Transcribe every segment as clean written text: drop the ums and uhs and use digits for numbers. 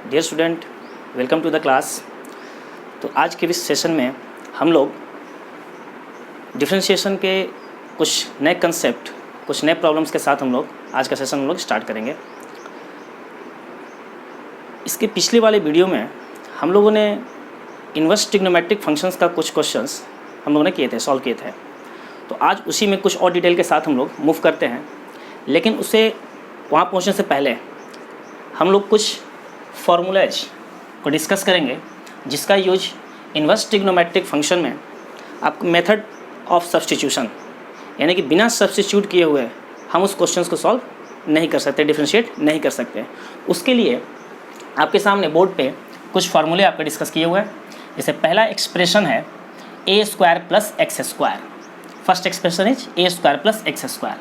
Dear student, welcome to the class. तो आज के इस सेशन में हम लोग डिफरेंशिएशन के कुछ नए कंसेप्ट, कुछ नए प्रॉब्लम्स के साथ हम लोग आज का सेशन हम लोग स्टार्ट करेंगे। इसके पिछले वाले वीडियो में हम लोगों ने इन्वर्स ट्रिग्नोमेट्रिक फंक्शंस का कुछ क्वेश्चंस हम लोगों ने किए थे, सॉल्व किए थे। तो आज उसी में कुछ और डिटेल के साथ हम लोग मूव करते हैं, लेकिन उसे वहाँ पहुँचने से पहले हम लोग कुछ फॉर्मूलाज को डिस्कस करेंगे जिसका यूज इन्वर्स ट्रिग्नोमेट्रिक फंक्शन में आपको मेथड ऑफ सब्स्टिट्यूशन, यानी कि बिना सब्स्टिट्यूट किए हुए हम उस क्वेश्चन को सॉल्व नहीं कर सकते, डिफरेंशिएट नहीं कर सकते। उसके लिए आपके सामने बोर्ड पे कुछ फार्मूले आपके डिस्कस किए हुए हैं। जैसे पहला एक्सप्रेशन है a square plus x square. First expression is a square plus x square.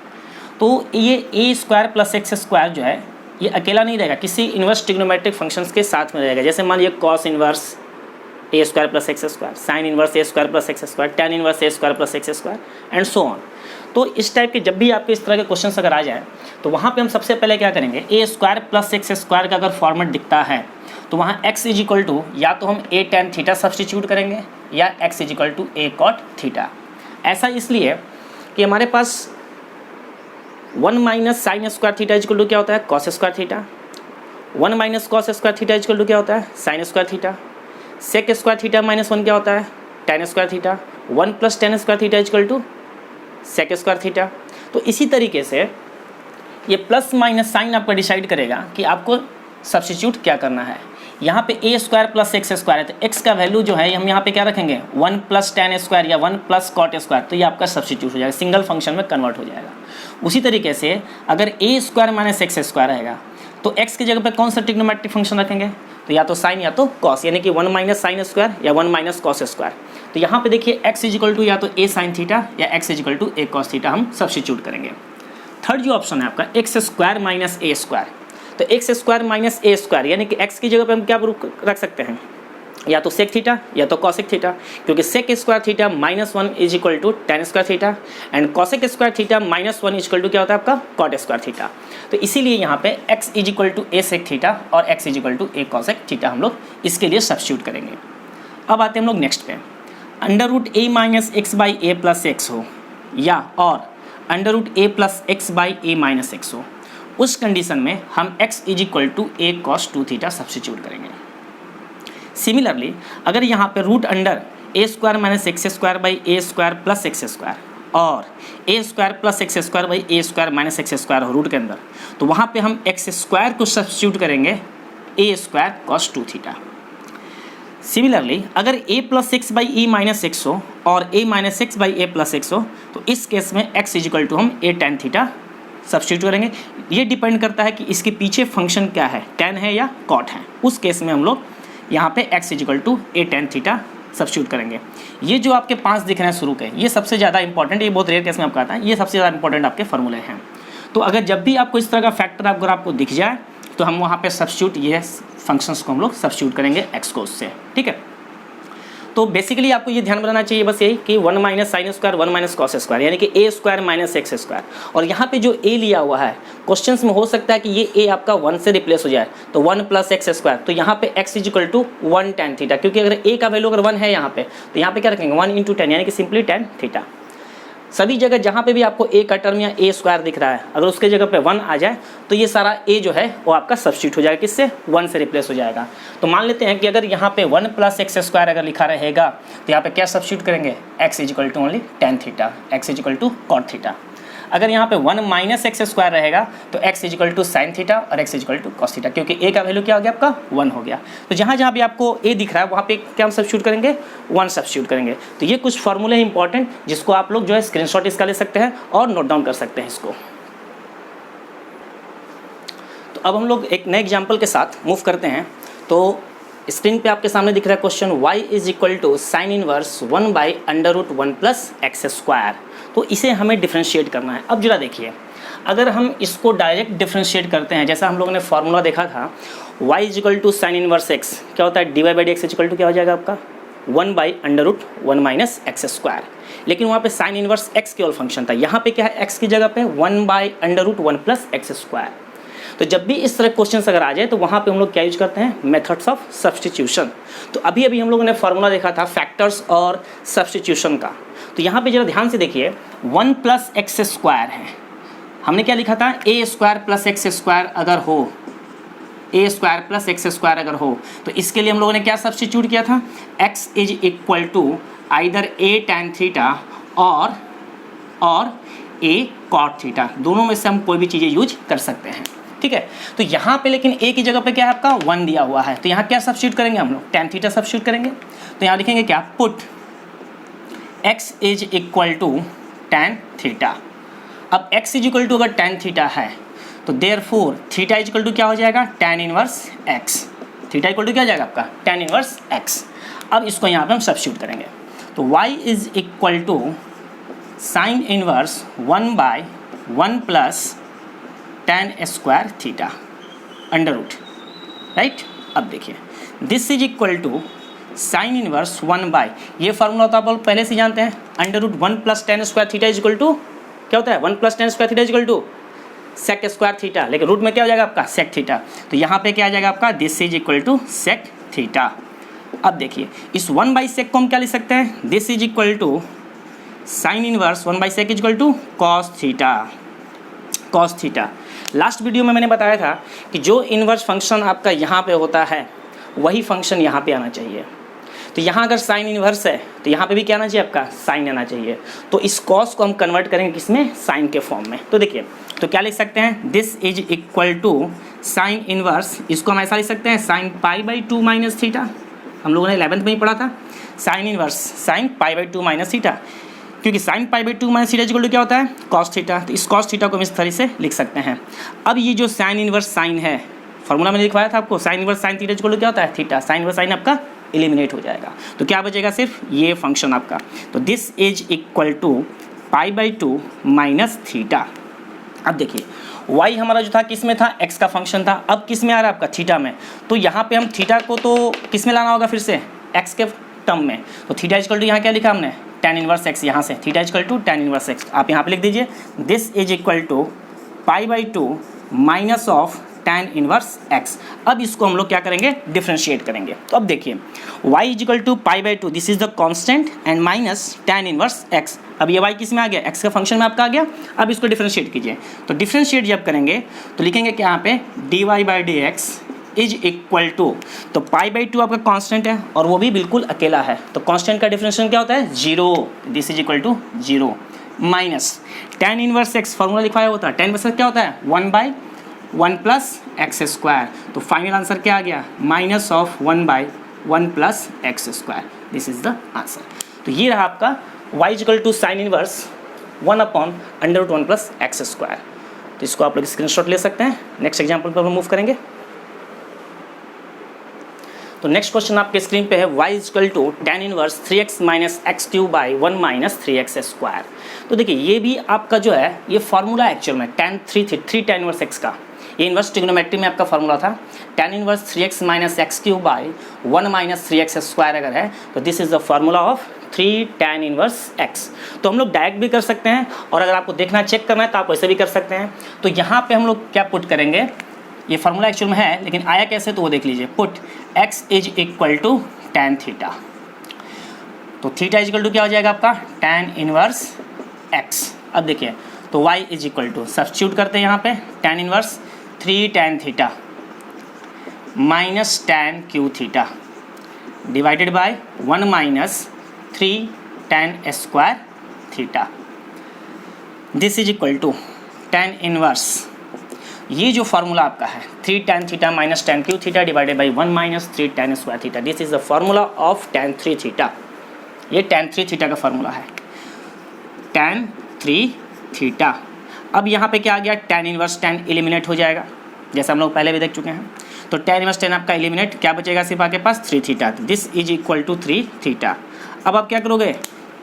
तो ये a square plus x square जो है ये अकेला नहीं रहेगा, किसी इन्वर्स ट्रिग्नोमेट्रिक फंक्शंस के साथ में रहेगा। जैसे मान लीजिए cos inverse A square plus x square, sign inverse A square plus x square, tan inverse A square plus x square and so on. तो इस टाइप के जब भी आपके इस तरह के क्वेश्चन अगर आ जाए तो वहाँ पे हम सबसे पहले क्या करेंगे, ए स्क्वायर प्लस एक्स स्क्वायर का अगर फॉर्मेट दिखता है तो वहाँ एक्स इज इक्वल टू या तो हम ए टैन थीटा सब्स्टिट्यूट करेंगे या x is equal to a cot theta. ऐसा इसलिए कि हमारे पास 1 minus sine square theta equal to क्या होता है, cos square theta. 1 minus cos square theta equal to क्या होता है, sine square theta. Sec square theta minus 1 क्या होता है, tan square theta. 1 plus tan square theta equal to sec square theta. तो इसी तरीके से ये प्लस माइनस साइन आपका डिसाइड करेगा कि आपको सब्स्टिट्यूट क्या करना है। यहाँ पे ए स्क्वायर प्लस एक्स स्क्वायर है तो एक्स का वैल्यू जो है हम यहाँ पे क्या रखेंगे, 1 प्लस टैन स्क्वायर या 1 प्लस कॉट स्क्वायर। तो ये आपका सब्स्टिट्यूट हो जाएगा, सिंगल फंक्शन में कन्वर्ट हो जाएगा। उसी तरीके से अगर ए स्क्वायर माइनस एक्स स्क्वायर रहेगा तो एक्स की जगह पे कौन सा ट्रिग्नोमेट्रिक फंक्शन रखेंगे, तो या तो साइन या तो कॉस, यानी कि 1 माइनस साइन स्क्वायर या 1 माइनस कॉस स्क्वायर। तो यहाँ पे देखिए एक्स इज इक्वल टू या तो ए साइन थीटा या x is equal to a cos theta हम सब्स्टिट्यूट करेंगे। थर्ड जो ऑप्शन है आपका x square minus a square. तो x square minus a square यानी कि एक्स की जगह पे हम क्या रख सकते हैं, या तो सेक थीटा या तो कॉसेक थीटा, क्योंकि sec square theta minus 1 is equal to tan square theta and cosec square theta minus 1 is equal to क्या होता है आपका कॉट स्क्वायर थीटा। तो इसीलिए यहाँ पे x is equal to a sec theta और x is equal to a cosec theta हम लोग इसके लिए सब्स्टिट्यूट करेंगे। अब आते हैं हम लोग नेक्स्ट पे, under root a minus x by a plus x हो या और under root a plus x by a minus x हो, उस कंडीशन में हम x is equal to a cos 2 theta substitute करेंगे। सिमिलरली अगर यहाँ पे root under a square minus x square by a square plus x square और a square plus x square by a square minus x square हो root के अंदर, तो वहाँ पे हम एक्स स्क्वायर को सब्स्टिट्यूट करेंगे ए स्क्वायर कॉस 2 थीटा। सिमिलरली अगर a plus x by E minus x हो और a minus x by a plus x हो, तो इस केस में x इज इक्वल टू हम ए टैन थीटा सब्स्टिट्यूट करेंगे। ये डिपेंड करता है कि इसके पीछे फंक्शन क्या है, टैन है या कॉट है। उस केस में हम लोग यहाँ पे x is equal to a tan theta substitute करेंगे। ये जो आपके 5 दिख रहे हैं शुरू के, ये सबसे ज़्यादा इंपॉर्टेंट, ये बहुत रेयर केस में आपका आता है, ये सबसे ज़्यादा इंपॉर्टेंट आपके फॉर्मूले हैं। तो अगर जब भी आपको इस तरह का फैक्टर अगर आपको दिख जाए तो हम वहाँ पे सब्स्टिट्यूट ये फंक्शंस को हम लोग सब्स्टिट्यूट करेंगे x को उससे, ठीक है। तो बेसिकली आपको ये ध्यान बनाना चाहिए बस यही कि 1 minus sine square 1 minus cos square, यानी कि ए स्क्वायर माइनस एक्स स्क्वायर। और यहाँ पे जो ए लिया हुआ है क्वेश्चंस में हो सकता है कि ये ए आपका 1 से रिप्लेस हो जाए, तो 1 प्लस एक्स स्क्वायर। तो यहाँ पे x is equal to 1 tan theta, क्योंकि अगर ए का वैल्यू अगर 1 है यहाँ पे तो यहाँ पे क्या रखेंगे 1 इंटू टैन, यानी कि सिंपली टैन थीटा। सभी जगह जहाँ पे भी आपको ए का टर्म या ए स्क्वायर दिख रहा है, अगर उसके जगह पे 1 आ जाए तो ये सारा ए जो है वो आपका सब्स्टिट्यूट हो जाएगा, किससे 1 से रिप्लेस हो जाएगा। तो मान लेते हैं कि अगर यहाँ पे 1 प्लस एक्स स्क्वायर अगर लिखा रहेगा तो यहाँ पे क्या सब्स्टिट्यूट करेंगे, x is equal to only tan theta, x is equal to cot theta. अगर यहाँ पे 1 माइनस एक्स स्क्वायर रहेगा तो x is equal to sine theta और x is equal to cos theta, क्योंकि a का वैल्यू क्या हो गया आपका 1 हो गया। तो जहाँ जहाँ भी आपको a दिख रहा है वहाँ पे क्या हम सब्स्टिट्यूट करेंगे, 1 सब्स्टिट्यूट करेंगे। तो ये कुछ फॉर्मूले इंपॉर्टेंट जिसको आप लोग जो है स्क्रीनशॉट इसका ले सकते हैं और नोट डाउन कर सकते हैं इसको। तो अब हम लोग एक नए एग्जाम्पल के साथ मूव करते हैं। तो स्क्रीन पे आपके सामने दिख रहा है question y is equal to sine inverse 1 by under root 1 plus x square. तो इसे हमें डिफ्रेंशिएट करना है। अब जरा देखिए, अगर हम इसको डायरेक्ट डिफ्रेंशिएट करते हैं, जैसा हम लोगों ने फार्मूला देखा था y is equal to sine inverse x, क्या होता है d y by d x is equal to क्या हो जाएगा आपका 1 by under root 1 minus x square. लेकिन वहाँ पे साइन इनवर्स x केवल फंक्शन था, यहाँ पे क्या है x की जगह पे 1 by under root 1 plus x square. तो जब भी इस तरह क्वेश्चन अगर आ जाए तो वहाँ पे हम लोग क्या यूज करते हैं, मेथड्स ऑफ सब्स्टिट्यूशन। तो अभी अभी हम लोगों ने फार्मूला देखा था फैक्टर्स और सब्स्टिट्यूशन का। तो यहाँ पे जरा ध्यान से देखिए 1 + x² है, हमने क्या लिखा था, a² + x² अगर हो, a² + x² अगर हो, तो इसके लिए हम लोगों ने क्या सब्स्टिट्यूट किया था, x = either a tan theta और a cot थीटा, दोनों में से हम कोई भी चीज़ें यूज कर सकते हैं, ठीक है। तो यहाँ पे लेकिन a की जगह पे क्या है आपका 1 दिया हुआ है, तो यहाँ क्या सब्स्टिट्यूट करेंगे हम लोग, tan थीटा सब्स्टिट्यूट करेंगे। तो यहाँ लिखेंगे क्या, पुट x = tan थीटा। अब x = अगर tan थीटा है तो देयरफॉर थीटा = क्या हो जाएगा, tan इनवर्स x। थीटा = क्या हो जाएगा आपका, tan इनवर्स x। अब इसको यहाँ पे हम सब्स्टिट्यूट करेंगे, तो y = sin inverse 1/1 + tan square theta √ right. अब देखिए दिस = sin इनवर्स 1/, ये फार्मूला तो आप लोग पहले से जानते हैं, √1 + tan स्क्वायर थीटा = क्या होता है, 1 + tan square theta = sec square theta, लेकिन रूट में क्या हो जाएगा आपका sec थीटा। तो यहाँ पे क्या आ जाएगा आपका, दिस = sec थीटा। अब देखिए इस 1/sec को हम क्या लिख सकते हैं, this = sin inverse 1/sec = cos theta, cos theta. Last video में मैंने बताया था कि जो इनवर्स फंक्शन आपका यहाँ पे होता है वही फंक्शन यहाँ पे आना चाहिए। तो यहाँ अगर साइन इनवर्स है तो यहाँ पे भी क्या आना चाहिए आपका, साइन आना चाहिए। तो इस कॉस को हम कन्वर्ट करेंगे किसमें, साइन के फॉर्म में। तो देखिए तो क्या लिख सकते हैं, दिस = साइन इनवर्स, इसको हम ऐसा लिख सकते हैं sin π/2 - थीटा, हम लोगों ने 11th में ही पढ़ा था, साइन इनवर्स sin π/2 - थीटा, क्योंकि sin π/2 - थीटा = क्या होता है, cos थीटा। तो इस cos थीटा को हम इस तरह से लिख सकते हैं। अब ये जो साइन इनवर्स साइन है, फॉर्मूला मैंने लिखवाया था आपको, साइन इनवर्स साइन थीटा = क्या होता है, थीटा। साइन इनवर्स साइन आपका एलिमिनेट हो जाएगा, तो क्या बचेगा, सिर्फ ये फंक्शन आपका। तो दिस = π/2 - थीटा। अब देखिए y हमारा जो था किस में था, x का फंक्शन था, अब किस में आ रहा है आपका, थीटा में। तो यहाँ पे हम थीटा को तो किस में लाना होगा, फिर से x के टर्म में। तो थीटा = यहाँ क्या लिखा हमने, tan इनवर्स x, यहाँ से थीटा = tan इनवर्स x। आप यहाँ पे लिख दीजिए दिस = π/2 - tan इनवर्स x। अब इसको हम लोग क्या करेंगे, डिफरेंशिएट करेंगे। तो अब देखिए y = π/2, this is the constant, and minus tan inverse x। अब ये y किस में आ गया, x का फंक्शन में आपका आ गया। अब इसको डिफरेंशिएट कीजिए, तो डिफरेंशिएट जब करेंगे तो लिखेंगे क्या यहाँ पे, dy/dx = तो π/2 आपका कांस्टेंट है और वो भी बिल्कुल अकेला है, तो कांस्टेंट का डिफरेंशिएशन क्या होता है, 0। This = 0 minus tan inverse x, formula लिखवाया होता है, tan इनवर्स क्या होता है, 1/1 + x²। तो फाइनल आंसर क्या आ गया, -1/1 + x²। This is the answer. तो ये रहा आपका y = sin इनवर्स 1/√1 + x²। तो इसको आप लोग स्क्रीनशॉट ले सकते हैं। नेक्स्ट एग्जाम्पल पर हम मूव करेंगे। तो नेक्स्ट क्वेश्चन आपके स्क्रीन पे है, y = tan inverse 3x - x³/1 - 3x²। तो देखिए ये भी आपका जो है ये फार्मूला एक्चुअल में tan 3 tan इनवर्स x का, ये इनवर्स ट्रिग्नोमेट्री में आपका फार्मूला था। tan inverse 3x - x³/1 - 3x² अगर है तो this is the formula of 3 tan inverse x। तो हम लोग डायरेक्ट भी कर सकते हैं और अगर आपको देखना चेक करना है तो आप वैसे भी कर सकते हैं। तो यहाँ पे हम लोग क्या पुट करेंगे, ये फार्मूला एक्चुअल में है लेकिन आया कैसे तो वो देख लीजिए, पुट x = tan थीटा। तो थीटा = क्या हो जाएगा आपका, tan इनवर्स x। अब देखिए तो y = सब्स्टिट्यूट करते हैं यहाँ पे, tan inverse 3 tan theta minus tan q theta divided by 1 - 3 tan square theta. This = tan inverse, ये जो फार्मूला आपका है 3 tan theta minus tan q theta divided by 1 - 3 tan square theta. This is the formula of tan 3 theta. ये tan 3 theta का formula है, tan 3 theta. अब यहाँ पे क्या आ गया, tan इनवर्स tan एलिमिनेट हो जाएगा, जैसे हम लोग पहले भी देख चुके हैं। तो tan इनवर्स tan आपका एलिमिनेट, क्या बचेगा सिर्फ आपके पास 3 थीटा। This = 3 theta. अब आप क्या करोगे,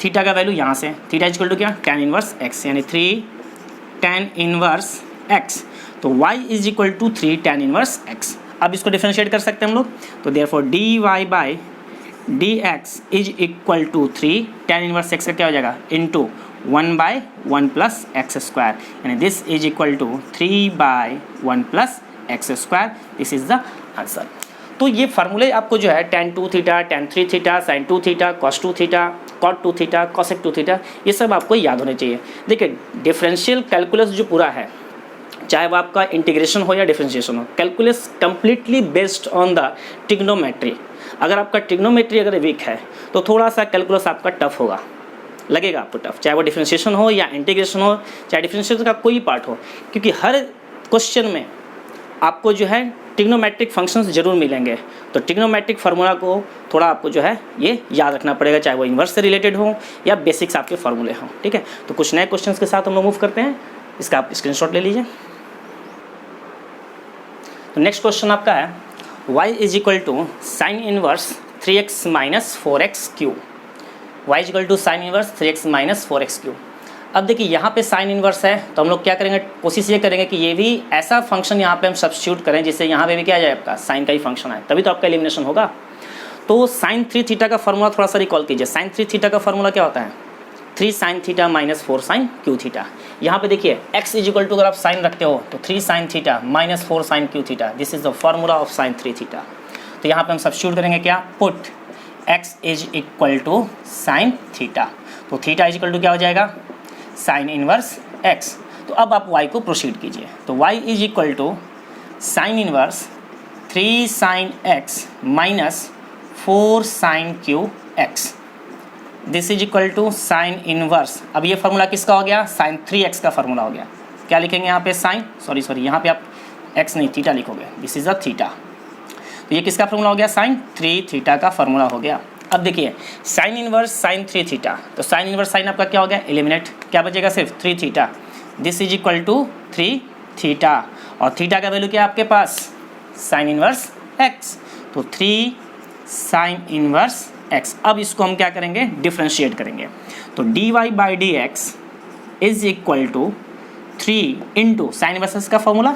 थीटा का वैल्यू यहाँ से, थीटा = क्या, tan इनवर्स x, यानी 3 tan इनवर्स x। तो y = 3 tan इनवर्स x। अब इसको डिफरेंशिएट कर सकते हैं हम लोग, तो therefore dy/dx = 3 tan inverse x का क्या हो जाएगा, इंटू 1/1 प्लस एक्स स्क्वायर, यानी this is equal to 3/1 plus x square. This is the answer. तो ये फार्मूले आपको जो है tan 2 theta, tan 3 theta, sin 2 theta, cos 2 theta, cot 2 theta, cosec 2 theta, ये सब आपको याद होने चाहिए। देखिए डिफरेंशियल कैलकुलस जो पूरा है, चाहे वो आपका इंटीग्रेशन हो या डिफरेंशिएशन हो, calculus completely based on the trigonometry. अगर आपका ट्रिग्नोमेट्री अगर वीक है तो थोड़ा सा कैलकुलस आपका टफ होगा, लगेगा आपको टफ, चाहे वो डिफरेंशिएशन हो या इंटीग्रेशन हो, चाहे डिफरेंशिएशन का कोई पार्ट हो, क्योंकि हर क्वेश्चन में आपको जो है ट्रिग्नोमेट्रिक फंक्शंस जरूर मिलेंगे। तो ट्रिग्नोमेट्रिक फार्मूला को थोड़ा आपको जो है ये याद रखना पड़ेगा, चाहे वो इन्वर्स से रिलेटेड हो या बेसिक्स आपके फार्मूले हों। ठीक है, तो कुछ नए क्वेश्चंस के साथ हम लोग मूव करते हैं, इसका आप स्क्रीनशॉट ले लीजिए। तो नेक्स्ट क्वेश्चन आपका है y is equal to sine inverse 3x minus 4x cube. y is equal to sine inverse 3x minus 4x cube. अब देखिए यहाँ पे साइन इनवर्स है, तो हम लोग क्या करेंगे, कोशिश ये करेंगे कि ये भी ऐसा फंक्शन यहाँ पे हम सब्स्टिट्यूट करें जिससे यहाँ पे भी क्या आ जाए, आपका साइन का ही फंक्शन आए, तभी तो आपका एलिमिनेशन होगा। तो साइन 3 थीटा का फार्मूला थोड़ा सा रिकॉल कीजिए। साइन 3 थीटा का फार्मूला क्या होता है, 3 sine theta minus 4 sine cube theta. यहाँ पे देखिए x इज इक्वल टू अगर आप साइन रखते हो तो 3 sine theta minus 4 sine cube theta, this is the formula of sine 3 theta. तो यहाँ पे हम सब्स्टिट्यूट करेंगे क्या, put x is equal to sine theta, तो थीटा इज इक्वल टू क्या हो जाएगा, साइन इनवर्स x। तो अब आप y को प्रोसीड कीजिए, तो y is equal to sine inverse 3 sine x minus 4 sine cube x, this is equal to sine inverse. अब ये फार्मूला किसका हो गया, साइन 3x का फार्मूला हो गया। क्या लिखेंगे यहाँ पे, साइन सॉरी यहाँ पे आप x नहीं थीटा लिखोगे, दिस इज अ थीटा। तो ये किसका फार्मूला हो गया, साइन 3 थीटा का फार्मूला हो गया। अब देखिए साइन इनवर्स साइन 3 थीटा, तो साइन इनवर्स साइन आपका क्या हो गया, एलिमिनेट, क्या बचेगा सिर्फ 3 theta, this is equal to 3 theta, और थीटा का वैल्यू क्या है आपके पास, साइन इनवर्स x, तो 3 साइन इनवर्स x। अब इसको हम क्या करेंगे, डिफ्रेंशिएट करेंगे, तो dy by d x is equal to 3 into sine inverse का फॉर्मूला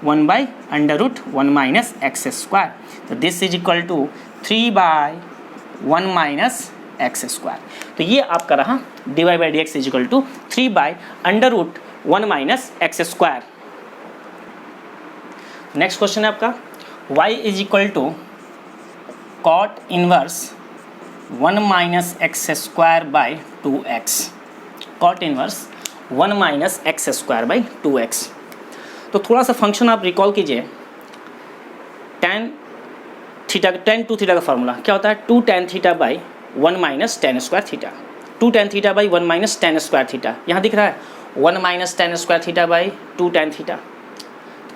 1/√1 माइनस एक्स स्क्वायर, तो this is equal to 3/1 minus x square. तो ये आपका रहा dy by d x is equal to 3/√1 minus x square. Next question है आपका y is equal to cot inverse 1 minus x square by 2x, cot inverse 1 minus x square by 2x। तो थोड़ा सा function आप recall कीजिए, tan 2 theta का formula क्या होता है, 2 tan theta by 1 minus tan square theta, 2 tan theta by 1 minus tan square theta. यहाँ दिख रहा है 1 minus tan square theta by 2 tan theta,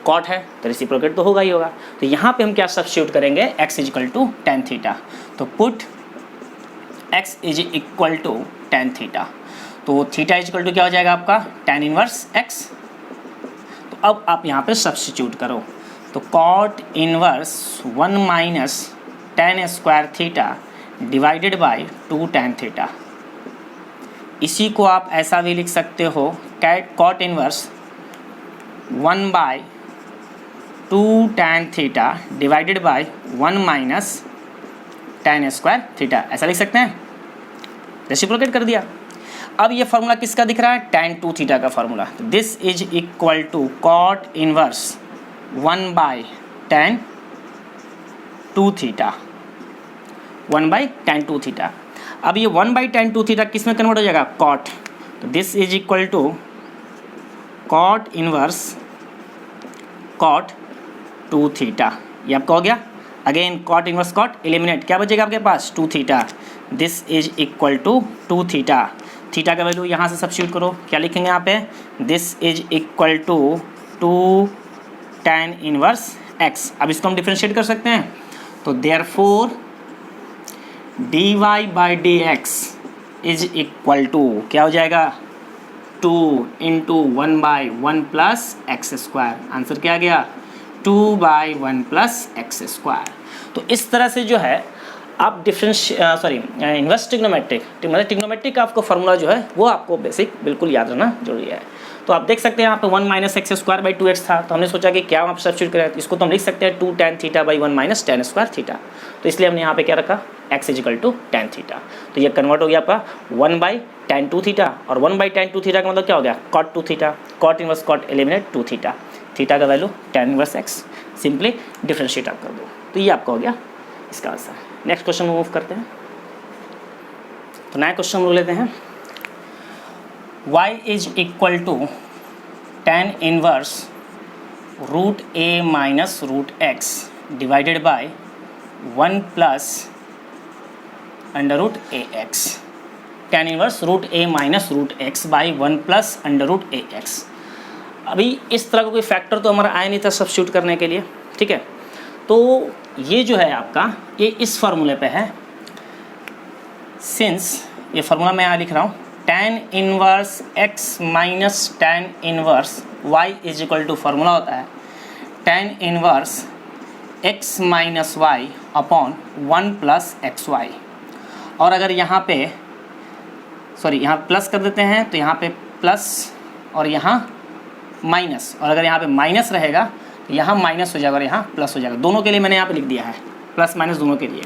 cot है तो रेसिप्रोकेट तो होगा ही होगा। तो यहाँ पे हम क्या सब्स्टिट्यूट करेंगे, x is equal to tan theta, तो put x is equal to tan theta, तो थीटा इज इक्वल टू क्या हो जाएगा आपका, tan इनवर्स x। तो अब आप यहाँ पे सब्स्टिट्यूट करो, तो cot inverse 1 minus tan square theta divided by 2 tan theta. इसी को आप ऐसा भी लिख सकते हो, cot inverse 1/2 tan theta divided by 1 minus tan square theta, ऐसा लिख सकते हैं, रेसिप्रोकेट कर दिया। अब ये फार्मूला किसका दिख रहा है, tan 2 थीटा का formula, this is equal to cot inverse 1/tan 2 theta, 1/tan 2 theta. अब ये 1/tan 2 थीटा किस में कन्वर्ट हो जाएगा, कॉट, तो this is equal to cot inverse cot 2 theta, ये आपका हो गया। Again cot inverse cot eliminate, क्या बचेगा आपके पास, 2 theta, this is equal to 2 theta. Theta का वैल्यू यहाँ से सब्स्टिट्यूट करो, क्या लिखेंगे यहाँ पे, this is equal to 2 tan inverse x। अब इसको हम डिफ्रेंशिएट कर सकते हैं, तो therefore dy by d x is equal to क्या हो जाएगा, 2 into 1/1 plus x square, answer क्या आ गया, 2/1 प्लस एक्स स्क्वायर। तो इस तरह से जो है आप इन्वर्स ट्रिग्नोमेट्रिक मतलब ट्रिग्नोमेट्रिक का आपको फार्मूला जो है वो आपको बेसिक बिल्कुल याद रखना जरूरी है। तो आप देख सकते हैं यहाँ पे 1 minus x square by 2x था, तो हमने सोचा कि क्या वहाँ पर सब्स्टिट्यूट करें, तो इसको तो हम लिख सकते हैं 2 tan theta by 1 minus tan square theta. तो इसलिए हमने यहाँ पे क्या रखा, x is equal to tan theta. तो ये कन्वर्ट हो गया आपका 1 बाई tan 2 थीटा, और 1 बाई tan 2 थीटा का मतलब क्या हो गया, cot 2 theta, cot inverse cot eliminate 2 theta, theta का value tan inverse x, simply differentiate आप कर दो। तो ये आपका हो गया इसका आंसर। नेक्स्ट क्वेश्चन में मूव करते हैं। तो नया क्वेश्चन हम लोग लेते हैं, y is equal to tan inverse root a minus root x divided by 1 plus under root a x. tan inverse root a minus root x by 1 plus under root a x. अभी इस तरह का कोई factor तो हमारा आया नहीं था सब्स्टिट्यूट करने के लिए, ठीक है। तो ये जो है आपका, ये इस फार्मूले पे है, सिंस ये फार्मूला मैं यहाँ लिख रहा हूँ, tan inverse x minus tan inverse y is equal to, formula होता है tan inverse x minus y upon 1 plus x y. और अगर यहाँ पे यहाँ प्लस कर देते हैं तो यहाँ पे प्लस और यहाँ माइनस, और अगर यहाँ पे माइनस रहेगा तो यहाँ माइनस हो जाएगा और यहाँ प्लस हो जाएगा। दोनों के लिए मैंने यहाँ पे लिख दिया है, प्लस माइनस दोनों के लिए।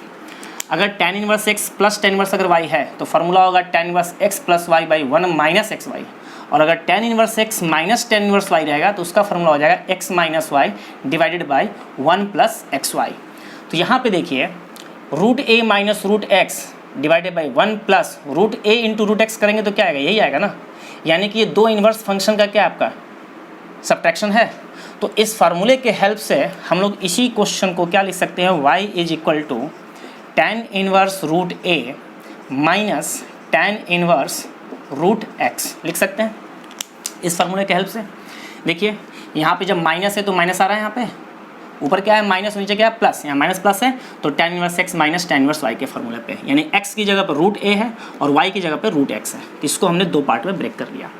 अगर tan inverse x plus tan inverse अगर y है तो फार्मूला होगा tan inverse x plus y by 1 minus x y. और अगर tan inverse x minus tan inverse y रहेगा तो उसका फार्मूला हो जाएगा x minus y divided by 1 plus x y. तो यहाँ पे देखिए root a minus root x divided by 1 plus root a into root x करेंगे तो क्या आएगा, यही आएगा ना। यानी कि ये दो इन्वर्स फंक्शन का क्या आपका सब्ट्रैक्शन है। तो इस फार्मूले के हेल्प से हम लोग इसी क्वेश्चन को क्या लिख सकते हैं, y is equal to tan inverse root a minus tan inverse root x लिख सकते हैं इस फार्मूले के हेल्प से। देखिए यहाँ पे जब माइनस है तो माइनस आ रहा है, यहाँ पे ऊपर क्या है माइनस, नीचे क्या है प्लस, यहाँ माइनस प्लस है तो tan inverse x minus tan inverse y के फार्मूले पे, यानी x की जगह पर रूट a है और y की जगह पर रूट x है। तो इसको हमने दो पार्ट में ब्रेक कर लिया।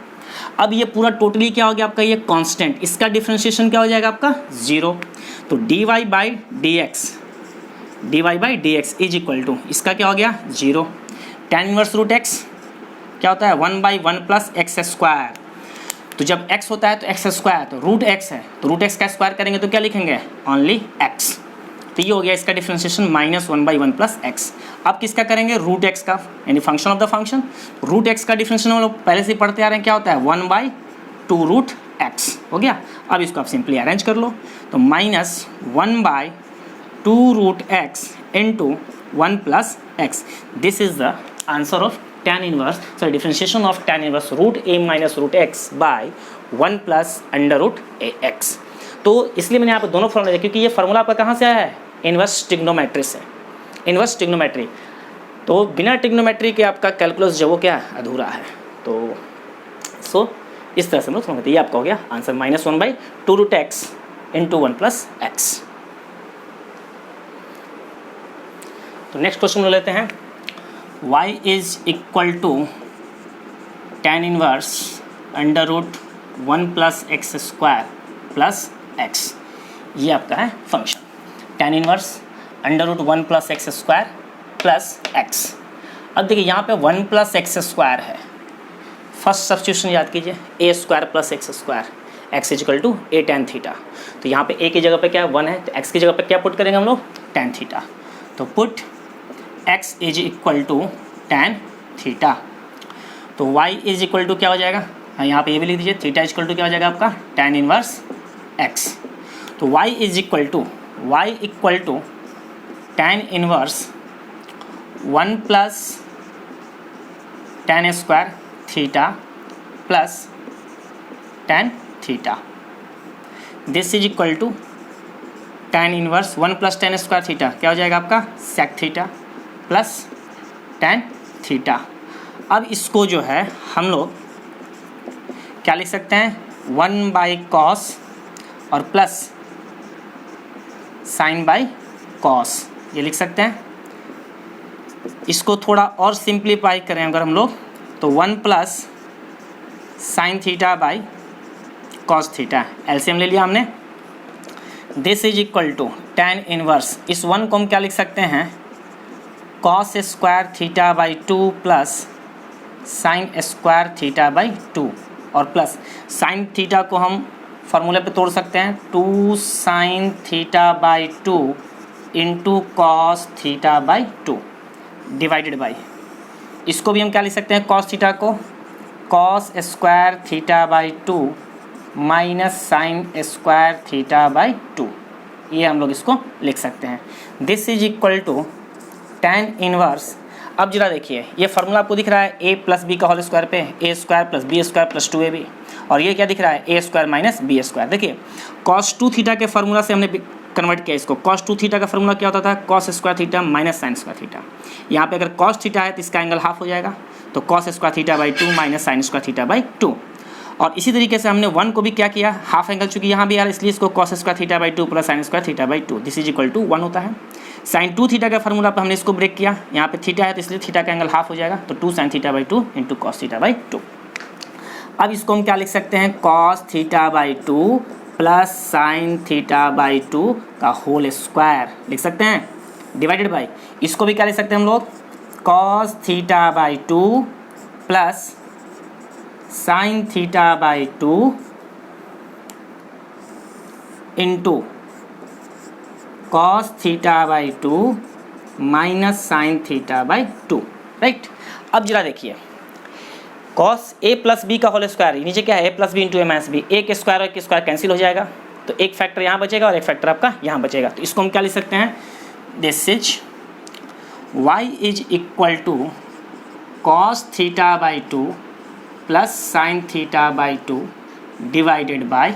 अब ये पूरा टोटली क्या हो गया आपका, ये कांस्टेंट, इसका डिफरेंशिएशन क्या हो जाएगा आपका 0। तो dy by d x is equal to, इसका क्या हो गया 0। tan इनवर्स रूट x क्या होता है 1 बाई 1 प्लस एक्स स्क्वायर। तो जब x होता है तो x स्क्वायर, तो रूट x है तो रूट x का स्क्वायर करेंगे तो क्या लिखेंगे ओनली x। तो ये हो गया इसका differentiation minus 1 by 1 plus x. अब किसका करेंगे रूट x का, यानी function of the function. Root x का डिफरेंशिएशन हम लोग पहले से ही पढ़ते आ रहे हैं, क्या होता है 1 बाई 2 रूट x हो गया। अब इसको आप सिंपली अरेंज कर लो, तो minus 1 by 2 root x into 1 plus x. This is the answer of tan inverse, sorry differentiation of tan inverse root a minus root x by 1 plus under root a x. तो इसलिए मैंने यहाँ पर दोनों formula, क्योंकि ये formula आपका कहाँ से आया है, इनवर्स ट्रिग्नोमेट्री से, इनवर्स ट्रिग्नोमेट्री। तो बिना ट्रिग्नोमेट्री के आपका कैलकुलस जो वो क्या है अधूरा है। तो इस तरह से हम लोग समझते हैं। ये आपका हो गया answer minus 1 by 2 root x into 1 plus x. तो नेक्स्ट क्वेश्चन ले लेते हैं, y is equal to tan inverse under root 1 plus x square plus x. ये आपका है function tan inverse under root 1 plus x square plus x. अब देखिए यहाँ पे 1 प्लस एक्स स्क्वायर है, फर्स्ट सब्स्टिट्यूशन याद कीजिए a square plus x square, x is equal to a tan theta. तो यहाँ पे a की जगह पे क्या है 1 है, तो x की जगह पे क्या पुट करेंगे हम लोग tan थीटा। तो put x is equal to tan theta. तो y इज इक्वल टू क्या हो जाएगा, हाँ यहाँ पे ये भी लिख दीजिए, थीटा इज इक्वल टू क्या हो जाएगा आपका tan इनवर्स x। तो y is equal to tan inverse 1 plus tan square theta plus tan theta. This is equal to tan inverse 1 plus tan square theta क्या हो जाएगा आपका sec theta plus tan theta. अब इसको जो है हम लोग क्या लिख सकते हैं 1 बाई कॉस और प्लस साइन बाई कॉस, ये लिख सकते हैं। इसको थोड़ा और सिंप्लीफाई करें अगर हम लोग तो 1 plus sine theta by cos theta, LCM ले लिया हमने। This is equal to tan inverse, इस 1 को हम क्या लिख सकते हैं cos square theta by 2 plus sine square theta by 2। और प्लस साइन थीटा को हम फार्मूले पे तोड़ सकते हैं, 2 sine theta by 2 into cos theta by 2 divided by, इसको भी हम क्या लिख सकते हैं, कॉस थीटा को cos square theta by 2 minus sine square theta by 2, ये हम लोग इसको लिख सकते हैं। This is equal to tan inverse. अब जरा देखिए, ये फार्मूला आपको दिख रहा है a प्लस बी का होल स्क्वायर पे a square plus b square plus 2ab, और ये क्या दिख रहा है a square minus b square. देखिए cos 2 थीटा के फार्मूला से हमने कन्वर्ट किया इसको। cos 2 थीटा का फार्मूला क्या होता था, cos square theta minus sine square theta. यहाँ पे अगर cos थीटा है तो इसका एंगल हाफ हो जाएगा, तो cos square theta by 2 minus sine square theta by 2। और इसी तरीके से हमने 1 को भी क्या किया, हाफ एंगल, चूंकि यहाँ भी यार इसलिए इसको cos square theta by 2 plus sine square theta by 2 this is equal to 1 होता है। साइन 2 थीटा का फार्मूला पर हमने इसको ब्रेक किया, यहाँ पे थीटा है तो इसलिए थीटा का एंगल हाफ हो जाएगा, तो 2 sine theta by 2 into cos theta by 2। अब इसको हम क्या लिख सकते हैं, cos theta by 2 plus sine theta by 2 का होल स्क्वायर लिख सकते हैं, डिवाइडेड बाई, इसको भी क्या लिख सकते हैं हम लोग, cos theta by 2 plus sine theta by 2 into cos theta by 2 minus sign theta by 2, right. अब जरा देखिए, कॉस ए प्लस बी का होल स्क्वायर, नीचे क्या है, ए प्लस बी इंटू ए माइनस बी, एक स्क्वायर और एक स्क्वायर कैंसिल हो जाएगा, तो एक फैक्टर यहाँ बचेगा और एक फैक्टर आपका यहाँ बचेगा, तो इसको हम क्या लिख सकते हैं, this is y is equal to cos theta by 2 plus sine theta by 2 divided by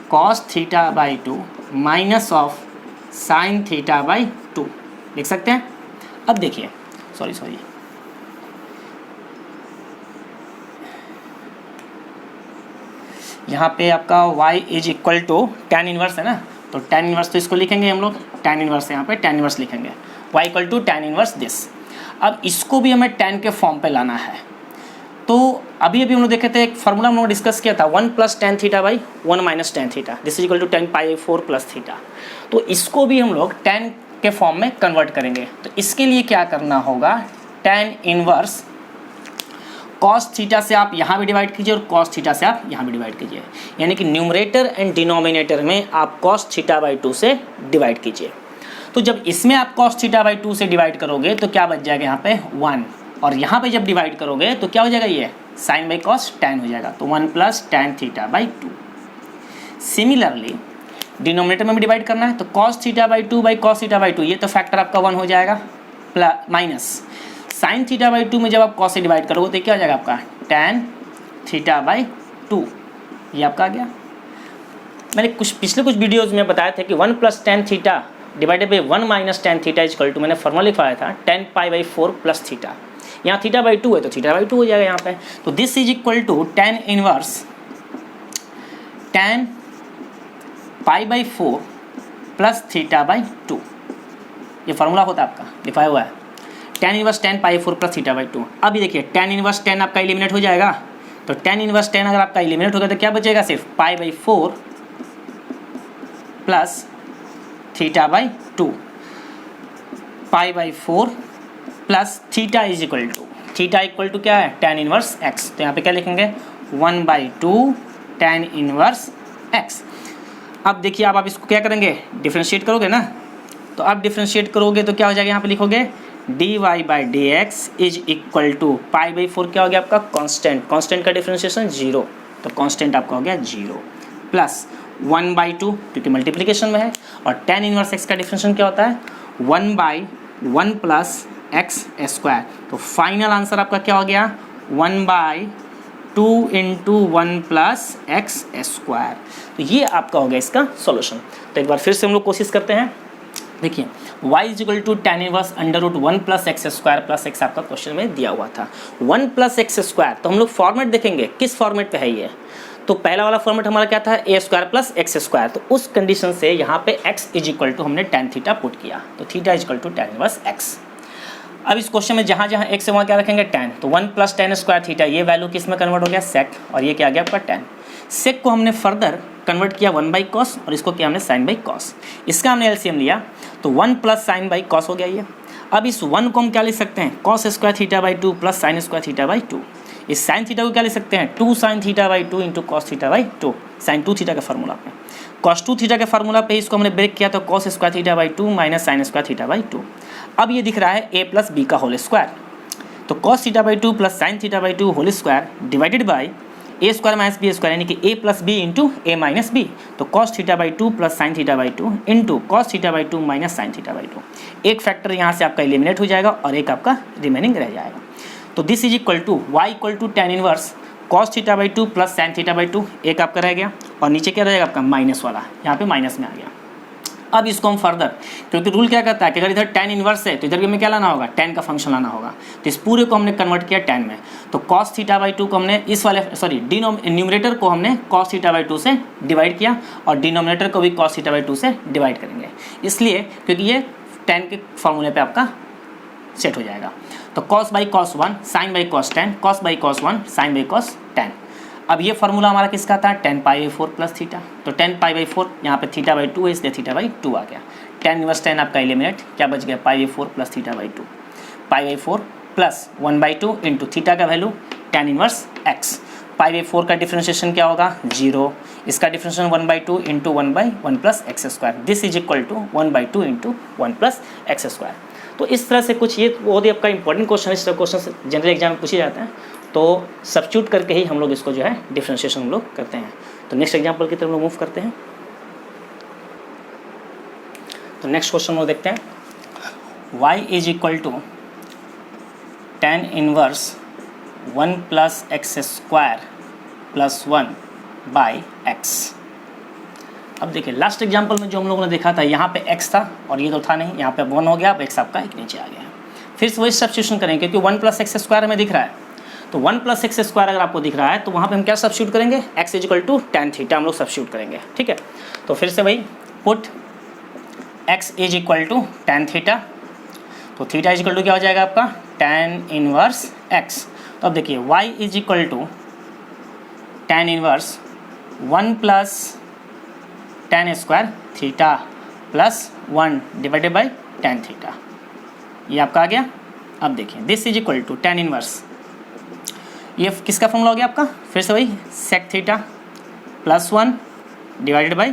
cos theta by 2 minus of sine theta by 2 लिख सकते हैं। अब देखिए, सॉरी यहाँ पे आपका y is equal to tan inverse है ना, तो tan इनवर्स तो इसको लिखेंगे हम लोग, tan इनवर्स यहाँ पे tan इनवर्स लिखेंगे, y equal to tan inverse this. अब इसको भी हमें tan के फॉर्म पे लाना है, तो अभी हम लोग देखे थे एक फार्मूला हम लोग डिस्कस किया था, 1 plus tan theta by 1 minus tan theta this is equal to tan pi 4 plus theta. तो इसको भी हम लोग tan के फॉर्म में कन्वर्ट करेंगे, तो इसके लिए क्या करना होगा, tan इनवर्स cos थीटा से आप यहाँ भी डिवाइड कीजिए और cos थीटा से आप यहाँ भी डिवाइड कीजिए, यानी कि न्यूमरेटर एंड डिनोमिनेटर में आप cos थीटा बाई 2 से डिवाइड कीजिए। तो जब इसमें आप cos थीटा बाई 2 से डिवाइड करोगे तो क्या बच जाएगा यहाँ पे 1, और यहाँ पे जब डिवाइड करोगे तो क्या हो जाएगा, ये साइन बाई कॉस tan हो जाएगा, तो 1 plus tan theta by 2। Similarly denominator में भी डिवाइड करना है, तो cos theta by 2 by cos theta by 2, ये तो फैक्टर आपका 1 हो जाएगा, plus minus sign theta by 2 में जब आप कॉस से डिवाइड करोगे तो क्या हो जाएगा आपका tan थीटा बाई 2, ये आपका आ गया। मैंने पिछले कुछ वीडियोज़ में बताया था कि 1 plus tan theta divided by 1 minus tan theta is equal to, मैंने फॉर्मूला लिखवाया था tan pi by 4 plus theta, यहाँ थीटा बाई 2 है तो थीटा बाई 2 हो जाएगा यहाँ पे, तो this is equal to tan inverse tan pi by 4 plus theta by 2, ये फार्मूला होता है आपका, लिखाया हुआ है tan inverse tan pi 4 plus theta by 2। अभी देखिए tan इनवर्स tan आपका एलिमिनेट हो जाएगा, तो tan इनवर्स tan अगर आपका एलिमिनेट होगा तो क्या बचेगा, सिर्फ pi by 4 plus theta by 2, pi by 4 plus theta is equal to, theta equal to क्या है, tan इनवर्स x, तो यहाँ पे क्या लिखेंगे 1/2 tan इनवर्स x। अब देखिए आप इसको क्या करेंगे, डिफ्रेंशिएट करोगे ना, तो आप डिफ्रेंशिएट करोगे तो क्या हो जाएगा, यहाँ पे लिखोगे dy by d x is equal to pi by 4 क्या हो गया आपका कांस्टेंट, कांस्टेंट का डिफ्रेंशिएशन 0, तो कांस्टेंट आपका हो गया 0 प्लस 1/2 क्योंकि मल्टीप्लिकेशन में है, और tan इनवर्स x का डिफ्रेंशिएशन क्या होता है 1/1 प्लस x स्क्वायर, तो फाइनल आंसर आपका क्या हो गया 1/2 इंटू 1 प्लस x स्क्वायर। तो ये आपका हो गया इसका सॉल्यूशन। तो एक बार फिर से हम लोग कोशिश करते हैं, देखिए y is equal to tan inverse under root 1 plus x square plus x आपका क्वेश्चन में दिया हुआ था, 1 प्लस एक्स स्क्वायर, तो हम लोग फॉर्मेट देखेंगे किस फॉर्मेट पे है ये, तो पहला वाला फॉर्मेट हमारा क्या था a square plus x square, तो उस कंडीशन से यहाँ पे x इज इक्वल टू हमने tan थीटा पुट किया, तो theta is equal to tan inverse x। अब इस क्वेश्चन में जहाँ जहाँ x है वहाँ क्या रखेंगे tan, तो 1 प्लस tan स्क्वायर थीटा, ये वैल्यू किस में कन्वर्ट हो गया sec, और ये क्या आ गया आपका tan। sec को हमने फर्दर कन्वर्ट किया 1 बाई कॉस और इसको किया हमने साइन बाई कॉस, इसका हमने एलसीएम लिया तो 1 प्लस साइन बाई कॉस हो गया ये। अब इस 1 को हम क्या लिख सकते हैं, cos square theta by 2 plus sine square theta by 2, इस साइन थीटा को क्या लिख सकते हैं, 2 sin theta by 2 into cos theta by 2, sine 2 theta के फार्मूला पे। कॉस 2 थीटा के फार्मूला पे इसको हमने ब्रेक किया तो cos square theta by 2 minus sine square theta by 2। अब ये दिख रहा है a प्लस बी का होल स्क्वायर, तो cos theta by 2 plus sine theta by 2 whole square divided by a square minus b square, यानी कि ए प्लस बी इंटू ए minus B. तो cos theta by 2 plus sine theta by 2 into cos theta by 2 minus sign theta by 2। एक factor यहाँ से आपका eliminate हो जाएगा और एक आपका रिमेनिंग रह जाएगा। तो this is equal to y equal to tan inverse cos theta by 2 plus sine theta by 2, एक आपका रह गया और नीचे क्या रहेगा आपका माइनस वाला, यहाँ पे माइनस में आ गया। अब इसको हम फर्दर, क्योंकि रूल क्या कहता है कि अगर इधर टेन इनवर्स है तो इधर में क्या लाना होगा, टेन का फंक्शन लाना होगा। तो इस पूरे को हमने कन्वर्ट किया टेन में, तो कॉस थीटा बाई 2 को हमने इस वाले न्यूमरेटर को हमने कॉस थीटा बाई 2 से डिवाइड किया और डिनोमिनेटर को भी कॉस थीटा बाई 2 से डिवाइड करेंगे, इसलिए क्योंकि ये टेन के फॉर्मूले पे आपका सेट हो जाएगा। तो cos by cos 1 sine by cos 10, cos by cos 1 sine by cos 10। अब ये फार्मूला हमारा किसका था, 10 पाई बाई 4 प्लस थीटा। तो 10 पाई बाई 4 यहाँ पे थीटा बाई 2 है, इसलिए थीटा बाई 2 आ गया। 10 इनवर्स 10 आपका एलिमिनेट, क्या बच गया, pi by 4 plus theta by 2, pi by 4 plus 1/2 into theta का value 10 inverse x. Pi by 4 का डिफ्रेंशिएशन क्या होगा, 0, इसका differentiation 1/2 into 1/1 plus x square, this is equal to 1/2 into 1 plus x square. तो इस तरह से कुछ ये बहुत ही आपका इंपॉर्टेंट क्वेश्चन है, इस तरह क्वेश्चन जनरल एग्जाम में पूछे जाते हैं, तो सब्स्टिट्यूट करके ही हम लोग इसको जो है डिफ्रेंशिएशन हम लोग करते हैं। तो नेक्स्ट एग्जाम्पल की तरफ लोग मूव करते हैं। तो नेक्स्ट क्वेश्चन हम लोग देखते हैं, y is equal to tan inverse 1 plus x square plus 1 by x. अब देखिए लास्ट एग्जाम्पल में जो हम लोगों ने देखा था, यहाँ पे x था और ये तो था नहीं, यहाँ पे 1 हो गया, अब x आपका एक नीचे आ गया। फिर से वही सब्स्टिट्यूशन करेंगे क्योंकि 1 प्लस एक्स स्क्वायर हमें दिख रहा है, तो 1 प्लस एक्स स्क्वायर अगर आपको दिख रहा है तो वहाँ पे हम क्या सब्स्टिट्यूट करेंगे, x is equal to tan theta हम लोग सब्स्टिट्यूट करेंगे, ठीक है। तो फिर से वही put x is equal to tan theta, तो थीटा इज इक्वल टू क्या हो जाएगा आपका, टेन इनवर्स x। तो अब देखिए y is equal to tan inverse 1 plus tan square theta plus 1 divided by tan theta, ये आपका आ गया। अब देखिए this is equal to tan inverse, ये किसका फॉर्मूला हो गया आपका, फिर से वही sec theta plus 1 divided by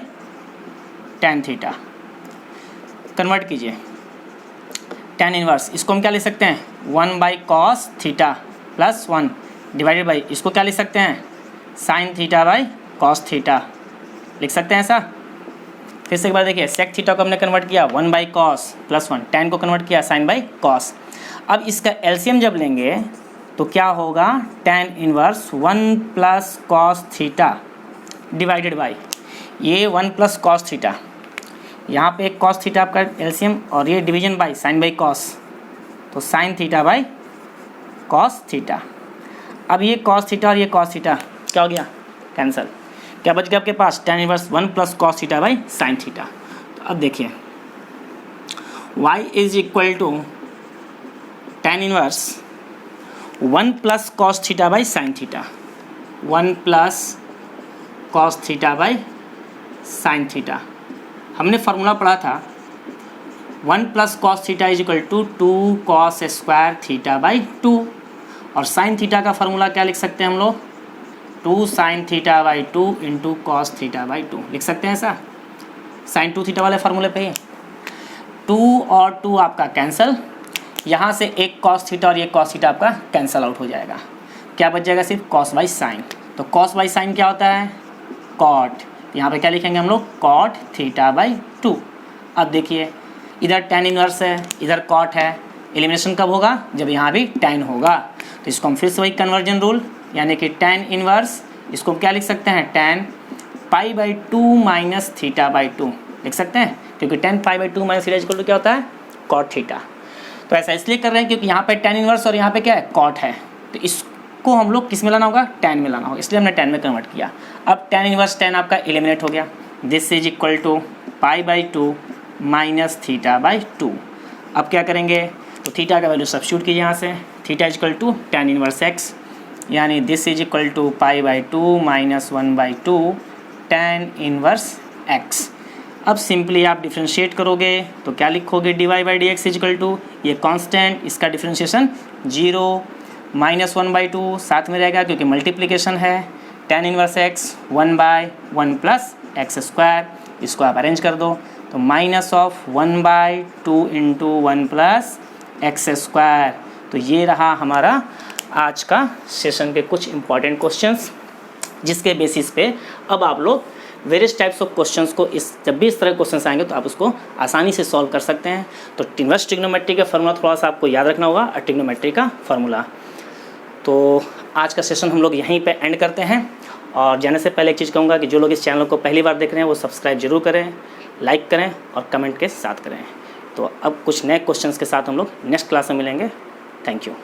tan theta. Convert कीजिए टेन इनवर्स, इसको हम क्या लिख सकते हैं, 1 by cos theta plus 1 divided by, इसको क्या लिख सकते हैं, sign theta by cos theta, लिख सकते हैं ऐसा। फिर से एक बार देखिए सेक थीटा को हमने कन्वर्ट किया 1 बाई कॉस प्लस 1, टेन को कन्वर्ट किया साइन बाई कॉस। अब इसका एलसीएम जब लेंगे तो क्या होगा, ten inverse 1 plus cos theta divided by ये 1 प्लस कॉस थीटा, यहाँ पे एक कॉस थीटा आपका एलसीएम और ये division by sine by cos, तो sine theta by cos theta. अब ये कॉस थीटा और ये कॉस थीटा क्या हो गया, कैंसिल, क्या बच गया आपके पास, tan inverse 1 plus cos theta by sine theta. तो अब देखिए y is equal to tan inverse 1 plus cos theta by sine theta, 1 plus cos theta by sine theta. हमने फार्मूला पढ़ा था 1 plus cos theta is equal to 2 cos square theta by 2, और sine theta का formula क्या लिख सकते हैं हम लोग, 2 sine theta by 2 into cos theta by 2, लिख सकते हैं ऐसा, साइन 2 थीटा वाले फार्मूले पे ही 2 और 2 आपका कैंसिल, यहाँ से एक कॉस थीटा और ये कॉस थीटा आपका कैंसिल आउट हो जाएगा, क्या बच जाएगा सिर्फ कॉस बाई साइन। तो कॉस बाई साइन क्या होता है, कॉट, यहाँ पे क्या लिखेंगे हम लोग, कॉट थीटा बाई 2। अब देखिए इधर टेन इनवर्स है, इधर कॉट है, एलिमिनेशन कब होगा, जब यहाँ भी टेन होगा। तो इसको हम फिर से वही कन्वर्जन रूल, यानी कि टेन इनवर्स, इसको क्या लिख सकते हैं, tan pi by 2 minus theta by 2 लिख सकते हैं, क्योंकि tan pi by 2 minus theta equal to क्या होता है, कॉट थीटा। तो ऐसा इसलिए कर रहे हैं क्योंकि यहाँ पे टेन इनवर्स और यहाँ पे क्या है, कॉट है, तो इसको हम लोग किस में लाना होगा, टेन में लाना होगा, इसलिए हमने टेन में कन्वर्ट किया। अब टेन इनवर्स टेन आपका एलिमिनेट हो गया, this is equal to pi by 2 minus theta by 2। अब क्या करेंगे, तो थीटा का वैल्यू सब्स्टिट्यूट कीजिए यहाँ से, theta is equal to tan inverse x, यानी this is equal to pi by 2 minus 1/2 tan inverse x. अब सिंपली आप डिफ्रेंशिएट करोगे तो क्या लिखोगे, d y by d x is equal to ये कांस्टेंट, इसका डिफ्रेंशिएशन 0 -1/2 साथ में रहेगा क्योंकि मल्टीप्लिकेशन है। tan inverse x 1/1 plus x square, इसको आप अरेंज कर दो तो -1/2 इंटू 1 प्लस एक्स स्क्वायर। तो ये रहा हमारा आज का सेशन के कुछ इंपॉर्टेंट क्वेश्चंस, जिसके बेसिस पे अब आप लोग वेरियस टाइप्स ऑफ क्वेश्चंस को जब भी इस तरह के क्वेश्चंस आएंगे तो आप उसको आसानी से सॉल्व कर सकते हैं। तो इनवर्स ट्रिग्नोमेट्री का फार्मूला थोड़ा सा आपको याद रखना होगा और ट्रिग्नोमेट्री का फार्मूला। तो आज का सेशन हम लोग यहीं पे एंड करते हैं। और जाने से पहले एक चीज़ कहूँगा कि जो लोग इस चैनल को पहली बार देख रहे हैं वो सब्सक्राइब जरूर करें, लाइक करें और कमेंट के साथ करें। तो अब कुछ नए क्वेश्चंस के साथ हम लोग नेक्स्ट क्लास में मिलेंगे। Thank you.